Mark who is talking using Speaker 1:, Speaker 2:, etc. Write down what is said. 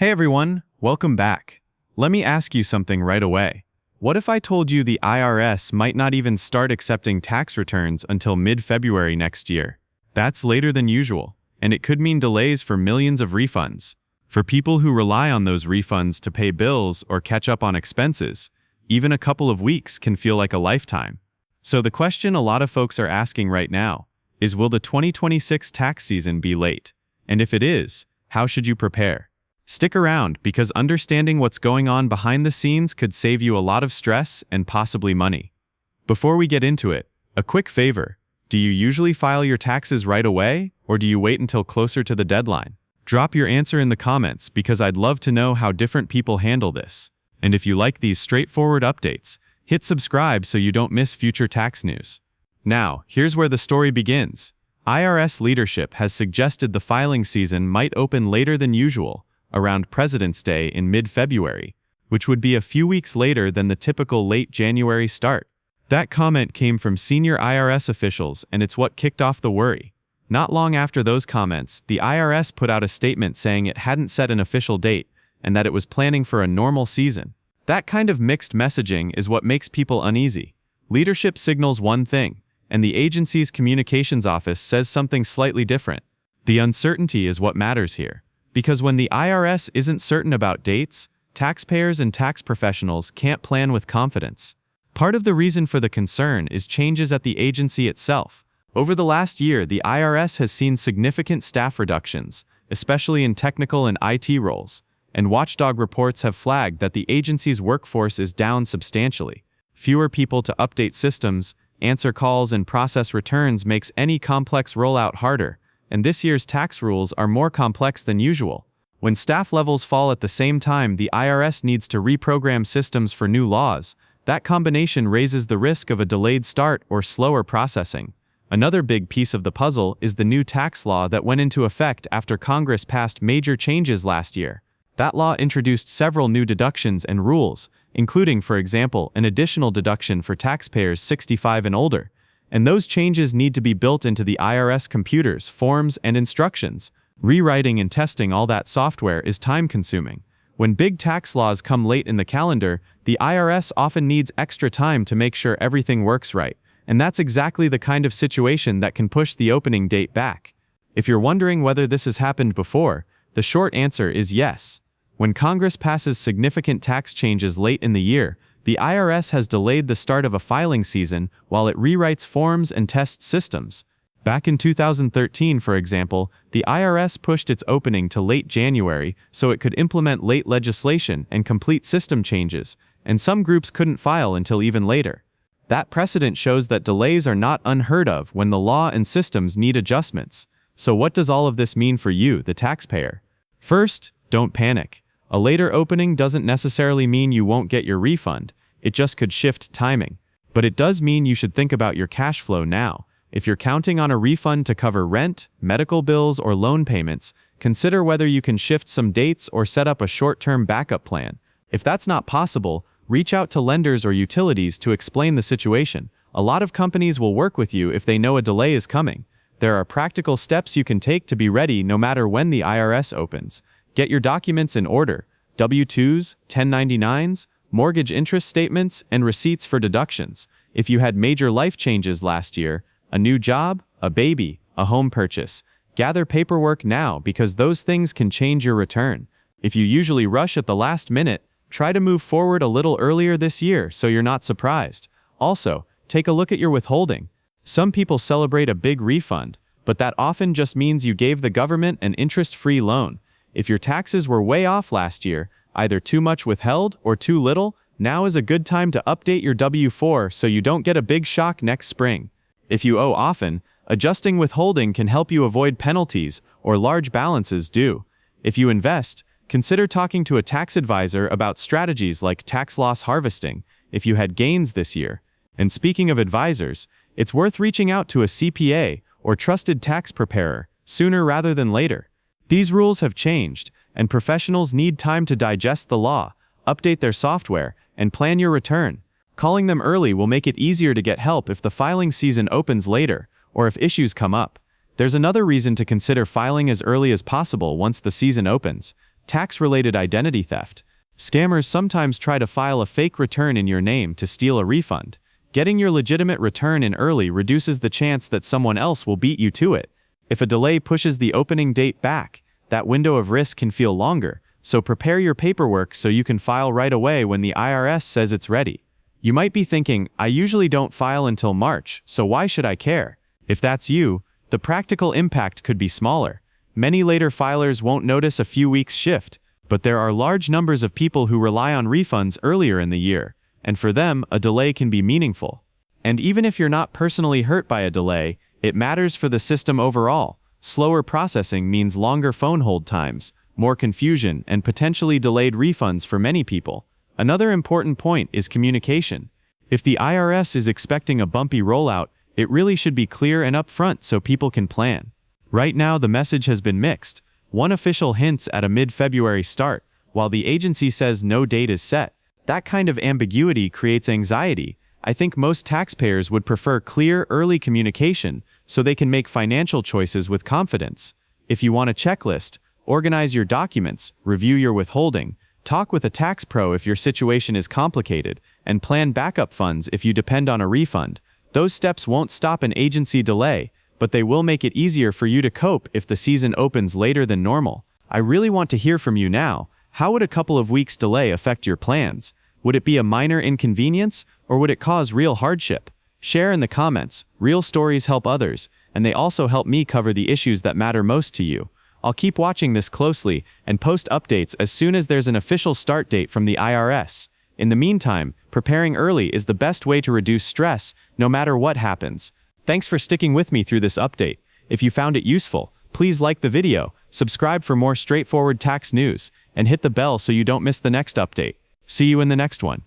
Speaker 1: Hey everyone, welcome back. Let me ask you something right away. What if I told you the IRS might not even start accepting tax returns until mid-February next year? That's later than usual, and it could mean delays for millions of refunds. For people who rely on those refunds to pay bills or catch up on expenses, even a couple of weeks can feel like a lifetime. So the question a lot of folks are asking right now is, will the 2026 tax season be late? And if it is, how should you prepare? Stick around, because understanding what's going on behind the scenes could save you a lot of stress and possibly money. Before we get into it, a quick favor. Do you usually file your taxes right away, or do you wait until closer to the deadline? Drop your answer in the comments, because I'd love to know how different people handle this. And if you like these straightforward updates, hit subscribe so you don't miss future tax news. Now, here's where the story begins. IRS leadership has suggested the filing season might open later than usual, around President's Day in mid-February, which would be a few weeks later than the typical late January start. That comment came from senior IRS officials, and it's what kicked off the worry. Not long after those comments, the IRS put out a statement saying it hadn't set an official date and that it was planning for a normal season. That kind of mixed messaging is what makes people uneasy. Leadership signals one thing, and the agency's communications office says something slightly different. The uncertainty is what matters here. Because when the IRS isn't certain about dates, taxpayers and tax professionals can't plan with confidence. Part of the reason for the concern is changes at the agency itself. Over the last year, the IRS has seen significant staff reductions, especially in technical and IT roles, and watchdog reports have flagged that the agency's workforce is down substantially. Fewer people to update systems, answer calls, and process returns makes any complex rollout harder. And this year's tax rules are more complex than usual. When staff levels fall at the same time the IRS needs to reprogram systems for new laws, that combination raises the risk of a delayed start or slower processing. Another big piece of the puzzle is the new tax law that went into effect after Congress passed major changes last year. That law introduced several new deductions and rules, including, for example, an additional deduction for taxpayers 65 and older. And those changes need to be built into the IRS computers, forms, and instructions. Rewriting and testing all that software is time-consuming. When big tax laws come late in the calendar, the IRS often needs extra time to make sure everything works right. And that's exactly the kind of situation that can push the opening date back. If you're wondering whether this has happened before, the short answer is yes. When Congress passes significant tax changes late in the year, the IRS has delayed the start of a filing season while it rewrites forms and tests systems. Back in 2013, for example, the IRS pushed its opening to late January so it could implement late legislation and complete system changes, and some groups couldn't file until even later. That precedent shows that delays are not unheard of when the law and systems need adjustments. So what does all of this mean for you, the taxpayer? First, don't panic. A later opening doesn't necessarily mean you won't get your refund. It just could shift timing. But it does mean you should think about your cash flow now. If you're counting on a refund to cover rent, medical bills, or loan payments, consider whether you can shift some dates or set up a short-term backup plan. If that's not possible, reach out to lenders or utilities to explain the situation. A lot of companies will work with you if they know a delay is coming. There are practical steps you can take to be ready no matter when the IRS opens. Get your documents in order: W-2s, 1099s, mortgage interest statements, and receipts for deductions. If you had major life changes last year, a new job, a baby, a home purchase, gather paperwork now, because those things can change your return. If you usually rush at the last minute, try to move forward a little earlier this year so you're not surprised. Also, take a look at your withholding. Some people celebrate a big refund, but that often just means you gave the government an interest-free loan. If your taxes were way off last year, either too much withheld or too little, now is a good time to update your W-4 so you don't get a big shock next spring. If you owe often, adjusting withholding can help you avoid penalties or large balances due. If you invest, consider talking to a tax advisor about strategies like tax loss harvesting if you had gains this year. And speaking of advisors, it's worth reaching out to a CPA or trusted tax preparer sooner rather than later. These rules have changed, and professionals need time to digest the law, update their software, and plan your return. Calling them early will make it easier to get help if the filing season opens later, or if issues come up. There's another reason to consider filing as early as possible once the season opens. Tax-related identity theft. Scammers sometimes try to file a fake return in your name to steal a refund. Getting your legitimate return in early reduces the chance that someone else will beat you to it. If a delay pushes the opening date back, that window of risk can feel longer, so prepare your paperwork so you can file right away when the IRS says it's ready. You might be thinking, I usually don't file until March, so why should I care? If that's you, the practical impact could be smaller. Many later filers won't notice a few weeks shift, but there are large numbers of people who rely on refunds earlier in the year, and for them, a delay can be meaningful. And even if you're not personally hurt by a delay, it matters for the system overall. Slower processing means longer phone hold times, more confusion, and potentially delayed refunds for many people. Another important point is communication. If the IRS is expecting a bumpy rollout, it really should be clear and upfront so people can plan. Right now, the message has been mixed. One official hints at a mid-February start, while the agency says no date is set. That kind of ambiguity creates anxiety. I think most taxpayers would prefer clear, early communication so they can make financial choices with confidence. If you want a checklist, organize your documents, review your withholding, talk with a tax pro if your situation is complicated, and plan backup funds if you depend on a refund. Those steps won't stop an agency delay, but they will make it easier for you to cope if the season opens later than normal. I really want to hear from you now. How would a couple of weeks delay affect your plans? Would it be a minor inconvenience, or would it cause real hardship? Share in the comments. Real stories help others, and they also help me cover the issues that matter most to you. I'll keep watching this closely and post updates as soon as there's an official start date from the IRS. In the meantime, preparing early is the best way to reduce stress, no matter what happens. Thanks for sticking with me through this update. If you found it useful, please like the video, subscribe for more straightforward tax news, and hit the bell so you don't miss the next update. See you in the next one.